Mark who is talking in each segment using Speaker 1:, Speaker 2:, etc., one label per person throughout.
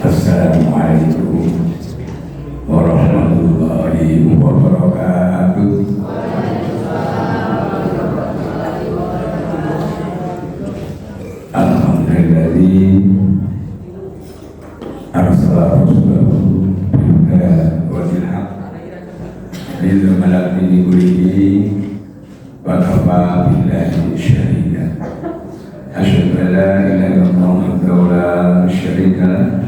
Speaker 1: Assalamualaikum warahmatullahi wabarakatuh. Alhamdulillah arsala rasulahu bil-huda wa bil-haq lil malakini kullihi wa kafa billahi syahida. Asyhadu an la ilaha illallah wahdahu la syarika lah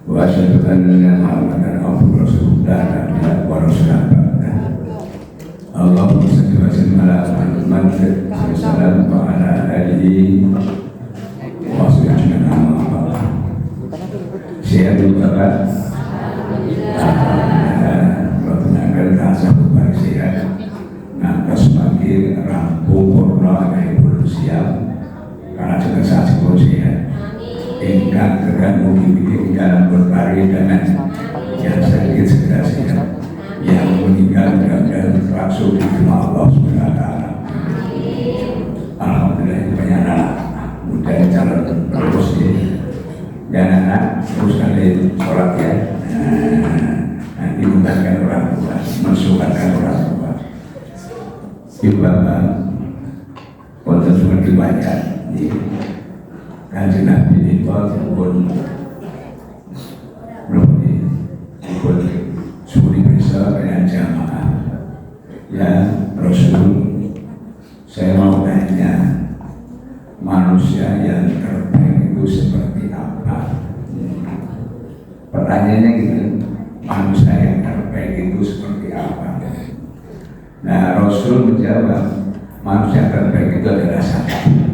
Speaker 1: wa asyhadu anna Muhammadan abduhu wa rasuluhu la nabiyya wa rasulullah. Allahumma shalli wa sallim ala Muhammad sallallahu wa ala alihi wa sahbihi ajma'in. Sehat Bapak. Alhamdulillah rasa baik sehat. Ngantos pagi rampung corona kayak siap. Karena juga saat sebelum sehat. Ingkang gerak mugi-mugi dalam berlari dengan yang sakit segera sehat, yang meninggal mudah-mudahan langsung diterima Allah SWT. Alhamdulillah ini banyak anak muda yang calon terus dan anak terus kalian sholat ya. Nanti mengatakan orang tua, mensukarkan orang tua. Ibu bapak, untuk semua dibaca di Kanjeng Nabi ini pun belum suri besar dengan jamaah. Ya Rasul, saya mau tanya, manusia yang terbaik itu seperti apa? Pertanyaannya gitu, manusia yang terbaik itu seperti apa? Nah Rasul menjawab, manusia terbaik itu adalah satu,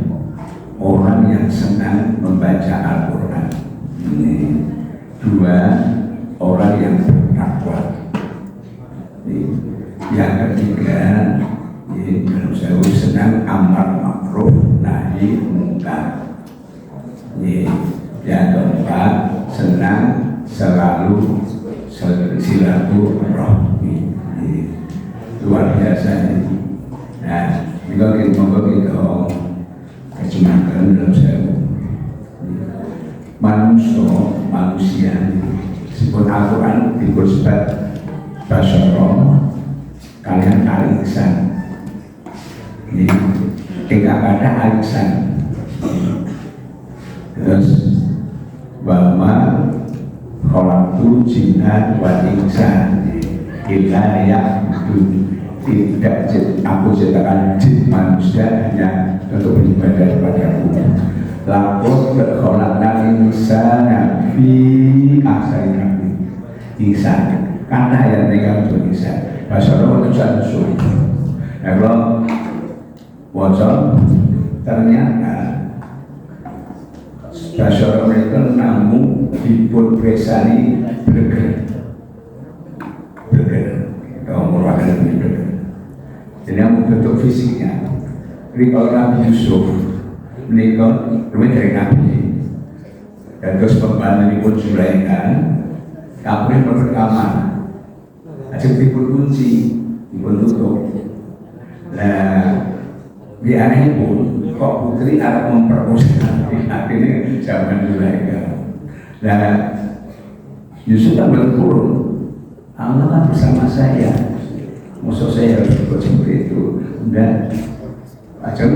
Speaker 1: orang yang senang membaca Al-Quran. Ini. Dua, orang yang bertakwa. Yang ketiga, manusia senang amar ma'ruf nahi munkar. Yang keempat, senang selalu silaturahmi. Luar biasa ini. Nah, juga kita kecemasan dalam saya manusia disebut Al-Quran disebut basyara kalian alisan. Tidak ada alisan. Terus bahwa khalaqul jinna wal insa illa liya'budun. Tidak aku ciptakan jin manusia hanya untuk beribadah kepadaku. Lapor berkholakkan insana fi ahsani taqwim. Insan kata yang mereka untuk insan. Masyaallah utusan usul. Kalau bocor ternyata masyaallah mereka namun dipun presani bergerak. Kalau merupakan bergerak. Jadi yang bentuk fisiknya, ini kalau Nabi Yusuf menikah, rumah dari Nabi, dan terus pembantu ini pun Zulaikha, kapalnya pertama, aja dipun kunci, dipun tutup. Nah, di aneh pun, kok putri Arab memperkosa Nabi, akhirnya zaman Zulaikha. Nah, Yusuf kan berkurun, Allah kan bersama saya. Maksud saya harus berbuat seperti itu. Enggak. Ajeng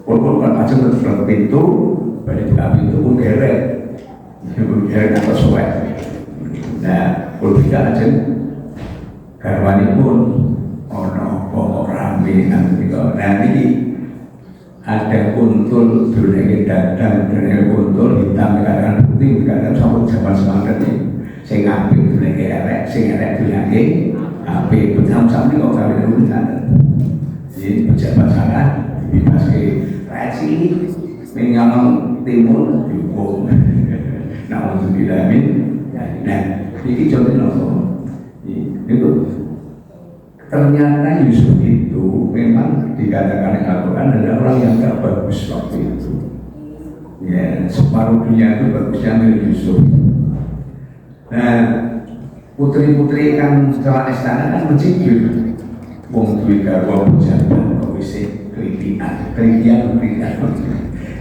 Speaker 1: walaupun ajeng tertutup pintu, pada buka pintu pun geret atau suwek. Nah, kalau tidak ajeng garwani pun pokok rame nanti. Nanti ada kuntul dunia dadang, dunia kuntul hitam, kadang putih, kadang sampai zaman semangat ini. Saya ngambil dunia erek, saya erek dunia tapi bersama-sama ini kok kalian urusan. Jadi pejabat sana dibebas ke resi mengamang timur dihukum. Namun dilamin. Nah, ini contohnya itu ternyata Yusuf itu memang dikatakan Al-Quran adalah orang yang tak bagus waktu itu. Ya, separuh dunia itu bagusnya milik Yusuf. Nah, putri-putri kan setelah istana kan mencibir wong duwe garwa pejabat kok wis kelitian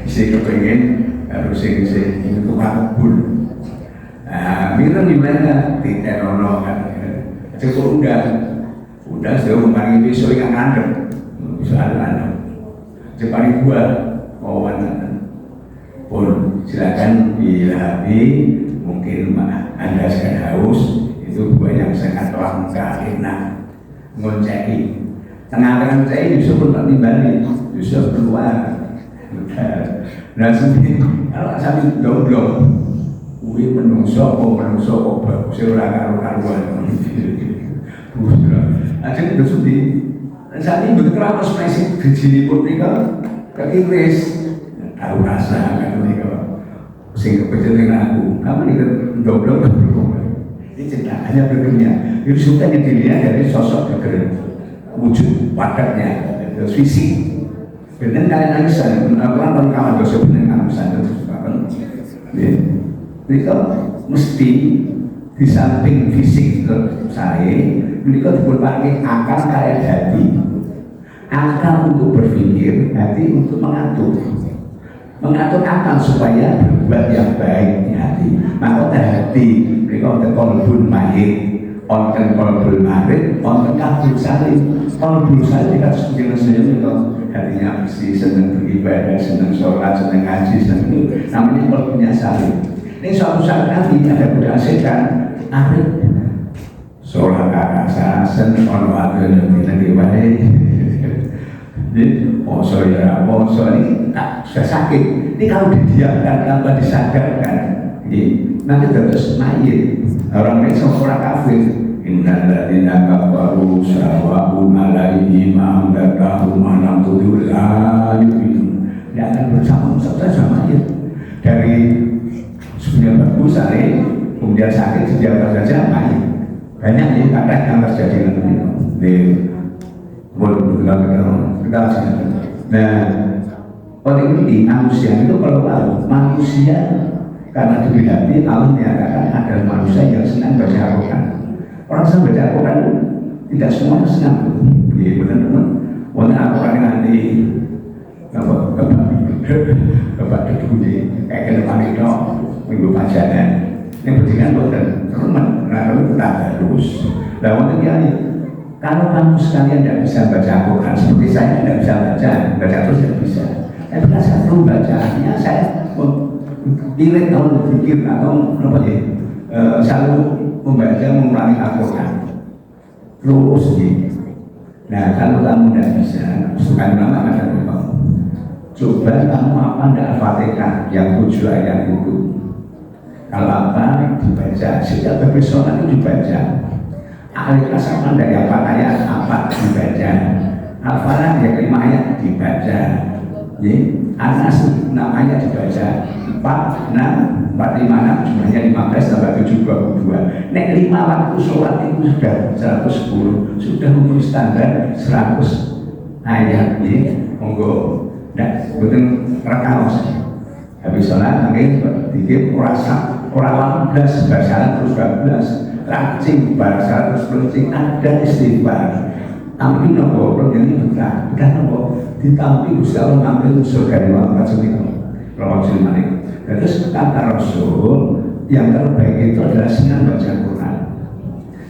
Speaker 1: bisa kepengen harus sing itu kabul. Nah, mireng gimana di terono kan, cukup udah sudah kemarin besok yang ngadem, bisa ngadem. Sepaling gua mau pun silakan dilapi, mungkin Anda sedang haus, itu gua yang sangat langka, enak, ngonceki. Tengah-tengah saya justru pun tak timbali, justru keluar. Nah sendiri, kalau sambil dong-dong, wih menungso kok bagusnya orang karu-karuan. Aja itu sedih. Saat ini betul apa spesifik dijini pun mereka kekiris, tahu rasa kan mereka. Sehingga kecil aku, kamu ini dong-dong ini cerita hanya berikutnya. Itu suka dilihat dari sosok bergerak. Wujud padatnya, fisik. Benar kalian bisa, apa kawan dosa benar bisa terus kawan. Mereka mesti di samping fisik saya, mereka dipakai akal kayak hati. Akal untuk berpikir, hati untuk mengatur akal supaya berbuat yang baik di hati. Maka hati mereka untuk kolbun mahir. Onten kolbul marit, onten kabul salim. Kolbul salim kita sebenarnya itu hatinya mesti senang beribadah, senang sholat, senang ngaji, senang itu namanya kolbulnya salim. Ini suatu saat nanti ada budak setan, arif sholat kakasa, senang orang yang tidak baik. Jadi poso ya, poso ini tak sudah sakit. Ini kalau didiamkan, tanpa disadarkan, nanti terus mayit. Orang ini seorang kafir. Innal ladzina kafaru sawa'un 'alaihim anzartahum am lam tunzir la yu'minun. Dia akan bersama ya. Dari sebenarnya bagus kemudian sakit sejauh saja mayit. Banyak ya kata yang terjadi di Nah, oleh ini manusia itu kalau manusia karena diberi hati Allah menyatakan ada manusia yang senang baca Al-Quran. Orang senang baca Al-Quran tidak semuanya senang. Iya benar-benar. Walaupun Al-Quran nanti bapak debu kayak ke depan itu minggu pacaran. Yang penting bukan teman, nah itu tak terus. Nah untuk kalau kamu sekalian tidak bisa baca Al-Quran seperti saya tidak bisa baca terus tidak bisa. Tapi kalau saya perlu bacaannya saya pilih atau berpikir atau apa ya selalu membaca mengulangi Al-Quran terus gitu. Nah kalau kamu tidak bisa suka ulama ada kamu coba kamu apa tidak Al-Fatihah yang 7 ayat itu kalau apa dibaca setiap habis sholat itu dibaca Al-Ikhlas apa tidak yang 4 ayat apa dibaca Al-Falaq yang 5 ayat dibaca Anas 6 ayat dibaca 4, 6, 4, 5, 6 jumlahnya 15 tambah 7, 22. Nek 5 waktu sholat itu sudah 110 sudah memenuhi standar 100 ayat monggo nah betul rakaos habis sholat mungkin dikit orang 18 basaran terus 12 rajin basaran terus kencing ada istighfar tapi nopo ini bukan nopo ditampi Gusti Allah ngambil surga di Muhammad SAW. Terus kata Rasul yang terbaik itu adalah senang baca Quran.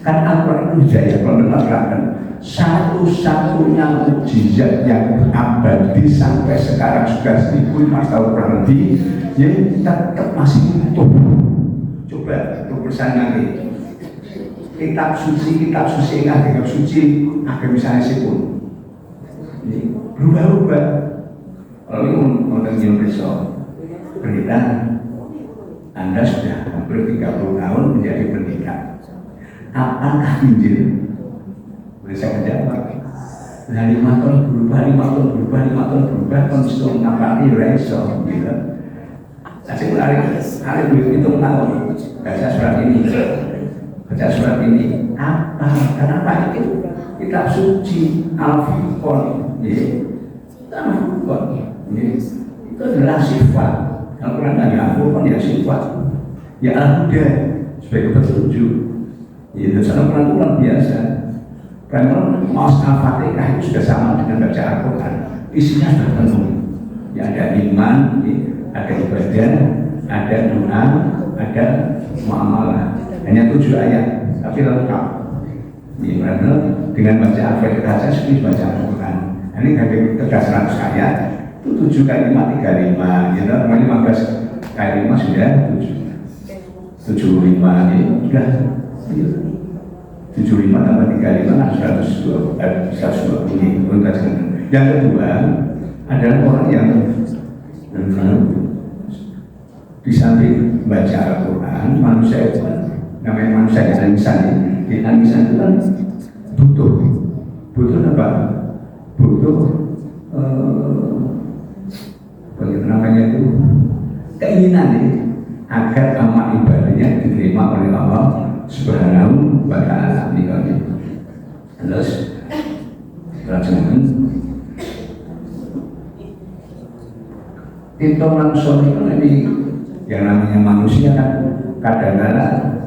Speaker 1: Kan Al-Quran itu jaya kalau menerangkan satu-satunya mukjizat yang abadi sampai sekarang sudah 1500 tahun kurang lebih yang tetap masih utuh. Coba tulisan nanti kitab suci kitab suci agama misalnya sipun berubah-ubah. Kalau ini mau tanya besok pendeta, Anda sudah hampir 30 tahun menjadi pendeta. Apakah Injil? Boleh saya menjawab. Nah 5 tahun berubah, konsumsi ngapalnya reso, gitu. Saya hari berhitung tahun baca surat ini, apa? Kenapa itu? Kitab suci Al-Furqan, itu adalah sifat. Al-Quran hanya Al-Quran ya sifat ya Al-Huda sebagai petunjuk itu Al-Quran luar biasa karena Mas Al-Fatihah itu sudah sama dengan baca Al-Quran isinya sudah penuh ya ada iman ada ibadah, ada doa, ada muamalah. Hanya 7 ayat, tapi lengkap. Karena dengan baca Al-Fatihah saja sudah baca Al-Quran. Ini ada 100 ayat, itu 7 kalimat 35, ya, namanya 15 kalimat sudah 75, ya, sudah 75 tambah 35 120. Yang kedua adalah orang yang di samping baca Al-Quran, manusia itu namanya manusia yang tangisan. Di tangisan itu kan butuh apa? Butuh namanya itu keinginan agar amal ibadahnya diterima oleh Allah Subhanahu wa Ta'ala. Terus terjemahan itu manusia itu ini yang namanya manusia kan kadang-kadang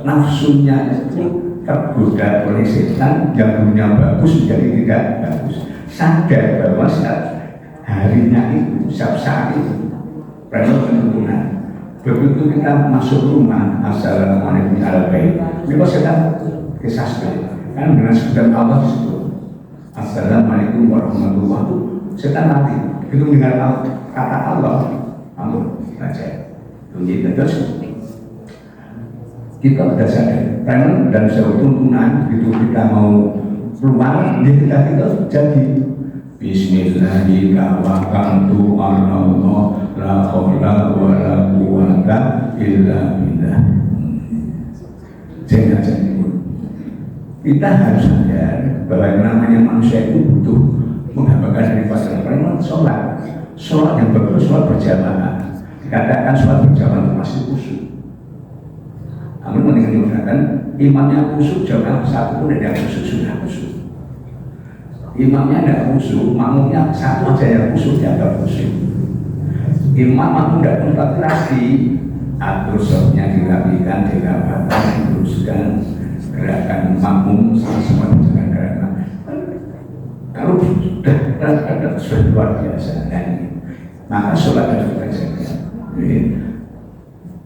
Speaker 1: nafsunya itu tergoda oleh setan yang punya bagus menjadi tidak bagus. Sadar bahwa saat harinya itu, saat itu perlu penentuan. Begitu kita masuk rumah, assalamualaikum warahmatullahi wabarakatuh. Ini setan kisah sekali. Kan dengan sebutan Allah disebut assalamualaikum warahmatullahi wabarakatuh. Setan mati. Itu mendengar kata Allah, kamu baca. Tunjuk terus. Kita sudah sadar, karena dan tuntunan itu kita mau keluar, kita jadi Bismillahirrahmanirrahim. Allah la haula wa la quwwata illa billah. Jangan kita harus sadar bahwa yang namanya manusia itu butuh menghambakan diri pada Allah. Sholat yang bagus, sholat berjamaah. Dikatakan sholat berjamaah itu masih khusyuk. Namun mendingan mengatakan imamnya khusyuk, jamaah satu pun tidak khusyuk, sudah khusyuk. Imamnya tidak khusyuk, makmumnya satu aja yang khusyuk, dianggap khusyuk. Imam makmum tidak konsentrasi, atur sholatnya dirapikan, dirapatkan, diluruskan, gerakan makmum semua dengan gerakan. Kalau sudah ada sudah luar biasa, maka sholat harus kita jaga.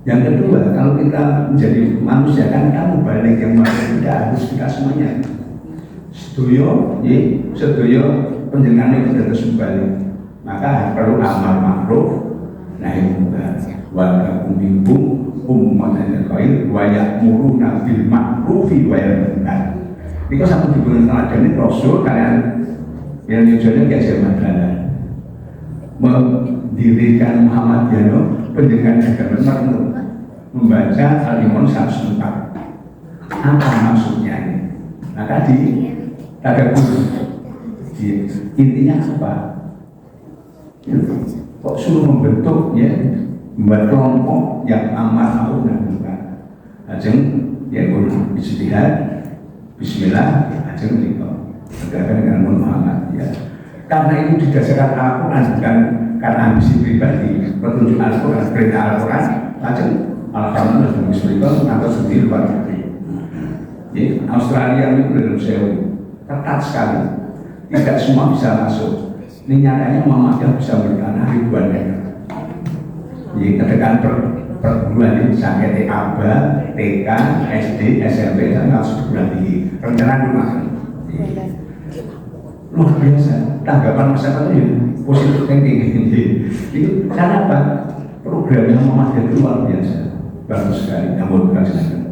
Speaker 1: Yang kedua, kalau kita menjadi manusia kan kamu balik yang balik tidak harus kita semuanya. Setuju, penjenengan itu harus balik. Maka perlu amal makruf, nahi munkar, wa takum minkum ummatan khair wa ya'muruna bil ma'rufi wa yanhauna 'anil munkar. Niku satu dibungan teladan Rasul kalian yang tujuannya gak zaman dalan. Mendirikan Muhammadiyah pendidikan agama membaca Al-Imran 104. Apa maksudnya? Nah tadi ada intinya apa? Kok suruh membentuk ya, membuat kelompok yang amal ma'ruf nahi munkar. Ajeng ya pun ijtihad, bismillah, ajeng kita tegakkan dengan Muhammad ya. Karena itu didasarkan Al-Quran bukan karena ambisi pribadi, petunjuk Al-Quran, perintah Al-Quran, ajeng alhamdulillah dan bismillah atau sendiri luar negeri. Australia itu belum sewu, ketat sekali, tidak semua bisa masuk. Ini nyatanya Muhammadiyah bisa bertanah ribuan meter. Jadi kedekan perguruan ini sampai TAB, TK, SD, SMP dan harus perguruan tinggi. Rencana rumah luar biasa. Tanggapan masyarakat itu positif thinking. Itu karena apa? Programnya Muhammadiyah itu luar biasa, bagus sekali. Namun bukan silakan.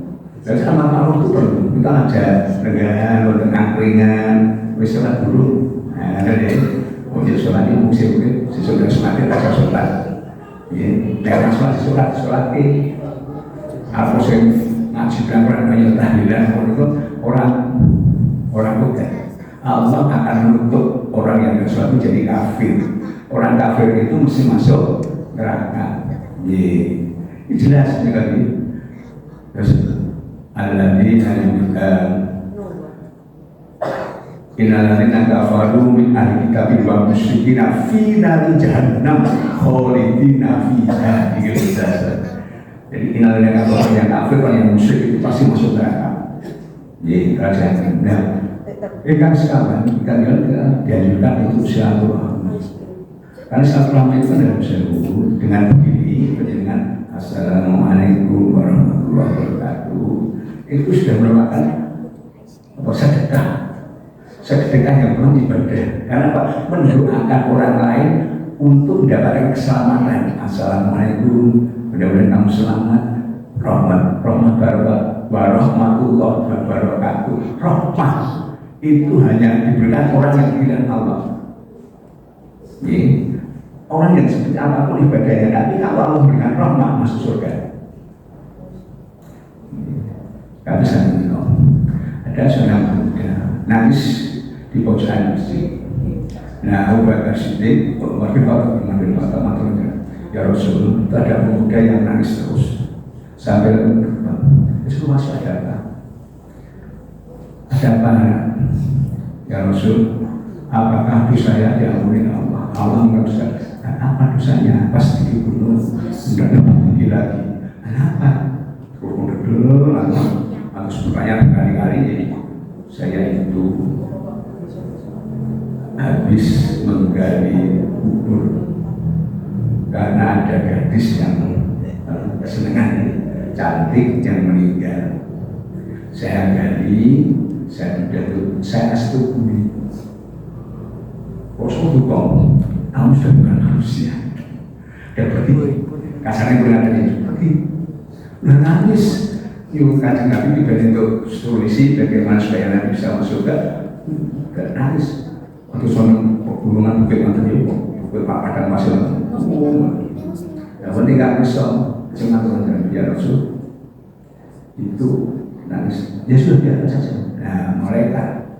Speaker 1: Dan sama kalau itu perlu kita aja dengan angkringan, wisata dulu. Nah, ada untuk sholat ini mungkin sesudah sholat kita sholat. Daerah sholat ini apa sih ngaji berapa banyak tahlilan orang bukan. Allah akan menutup orang yang sholat menjadi kafir. Orang kafir itu mesti masuk neraka. Ini jelas sekali. Terus alladzina innalladzina kafaru min ahli kitab wal musyrikina fi nari jahannam khalidina fiha. Jadi innalladzina kafaru yang kafir yang musyrik itu pasti masuk neraka. Jadi kerajaan nah kan sekarang kita dianjurkan untuk silaturahmi Karena silaturahmi itu dalam seluruh dengan begini, dengan Assalamualaikum warahmatullahi wabarakatuh, itu sudah merupakan sedekah. Sedekah yang penuh ibadah. Karena apa? Mendoakan orang lain untuk mendapatkan keselamatan. Assalamualaikum, mudah-mudahan kamu selamat. Warahmatullahi wabarakatuh. Rahmah itu hanya diberikan orang yang diridhoi Allah. Orang yang seperti apapun ibadahnya, tapi kalau Allah memberikan rahmah masuk surga. Gak bisa minum. Ada seorang pemuda nangis di pojokan masjid. Nah, Abu Bakar Siddiq, ya Rasul, itu ada pemuda yang nangis terus sambil itu masih ada apa? Ada apa? Ya Rasul, apakah dosa saya diampuni Allah? Allah merasa apa dosanya? Pasti dibunuh, tidak dapat lagi lagi. Kenapa? Dulu atau sebenarnya berkali-kali saya itu habis menggali kubur karena ada gadis yang kesenangan cantik yang meninggal. Saya gali, saya setujui. Kosong dukung, kamu sudah bukan manusia. Dan pergi, kasarnya berada di pergi. Nangis, yuk kadang Nabi tidak untuk solusi bagaimana supaya Nabi bisa masuk ke nangis. Untuk soal hubungan bukit mantan ibu, bukit Pak Padang masih yang penting gak bisa cuma teman biar Rasul itu nangis, dia sudah biasa saja. Nah, mereka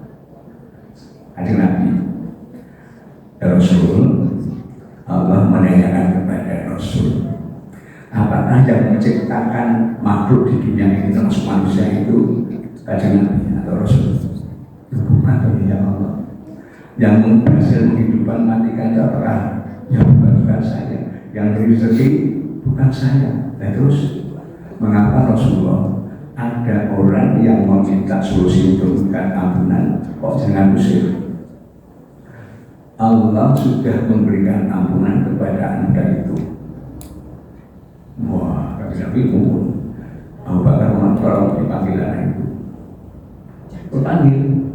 Speaker 1: ada Nabi Rasul, Allah menanyakan kepada Rasul, apakah yang menciptakan makhluk di dunia ini termasuk manusia itu kajian Nabi atau Rasul? Bukan, ya Allah. Yang berhasil menghidupkan matikan itu apakah? Ya bukan saya. Yang beri rezeki bukan saya. Dan terus mengapa Rasulullah ada orang yang meminta solusi untuk memberikan ampunan kok jangan usir? Allah sudah memberikan ampunan kepada anda itu. Wah, Nabi kumpul. Abu Bakar tolong dipanggil anak itu. Berpanggil.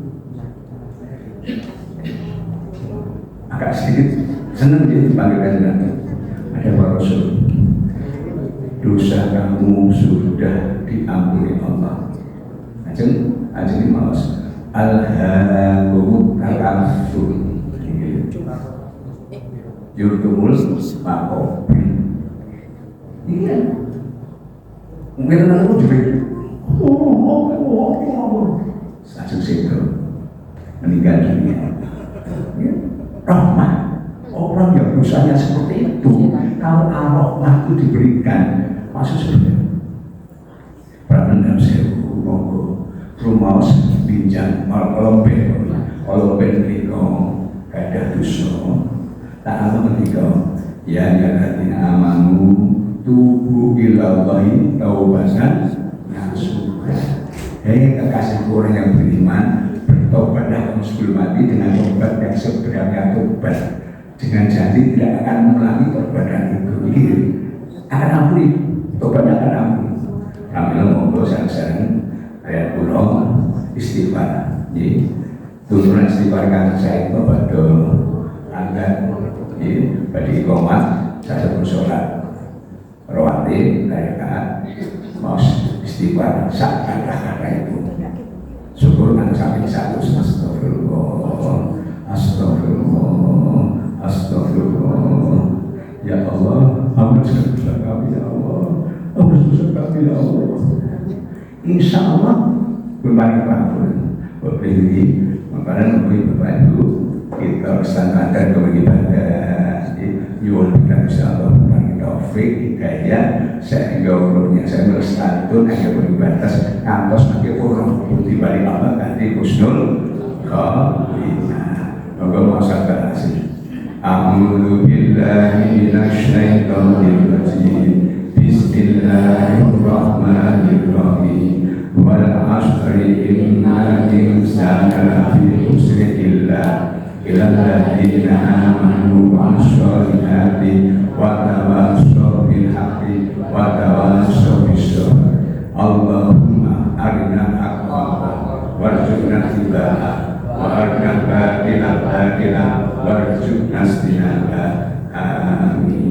Speaker 1: Agak sedikit senang dia dipanggilkan Nabi. Ada Pak Rasul, dosa kamu sudah diampuni Allah. Ajeng malas. Alhaakumut takatsur. Yurtumul maqabir. Iya. Mungkin aku juga. Sajeng situ meninggal dunia. Rahmat. Orang yang dosanya seperti itu, kalau rahmat itu diberikan, masuk surga. Pernah saya ngomong, rumah pinjam olompen mereka ada dosa. Tak ada mereka, ya ladina amanu tubu ilallahi taubatan nasuha. Hei kekasih orang yang beriman, bertobatlah kamu sebelum mati dengan tobat yang sebenarnya tobat. Dengan janji tidak akan mengulangi perbuatan itu. Ini akan ampuni, tobatnya akan ampuni. Ambil monggo sareng-sareng ayat pulau istighfar. Jadi turunan istighfar kan saya itu pada angkat, pada iqamah saya bersolat rawatib rakaat mau istighfar saat kata itu. Syukur kan sampai satu Astagfirullah. Ya Allah, ampuni dosa kami ya Allah. Ampuni dosa kami ya Allah. Insya Allah berbalik ampun. Berbagi makanan memberi berbaju kita laksanakan kewajiban yuwal kita insya Allah memberi taufik hidayah sehingga ulumnya saya melestarikan hanya beribatas kantos sebagai orang di balik Allah ganti husnul khotimah. Moga masa berhasil. A'udzu billahi minasyaitonir rajim. Bismillahirrahmanirrahim. Wal 'ashri innal insana lafi khusr illa ilal ladzina amanu wa sholihati wa tawassaw bil haqqi wa tawassaw bis sabr. Allahumma arina haqqa warzuqna ittiba'a wa arina batila warzuqna istinaba. Amin.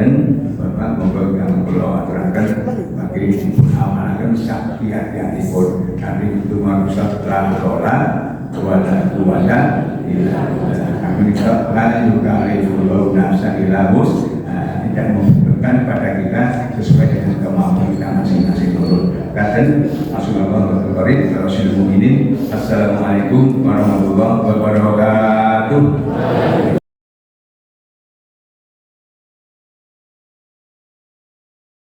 Speaker 1: Kemudian Bapak memegang pulau aturakan bagi amanahkan sakti hati-hati pun kami itu manusia telah lola kuasa kami lain juga pulau nasa ilahus tidak membutuhkan pada kita sesuai dengan kemampuan kita masing-masing dulu. Dan Assalamualaikum warahmatullahi wabarakatuh.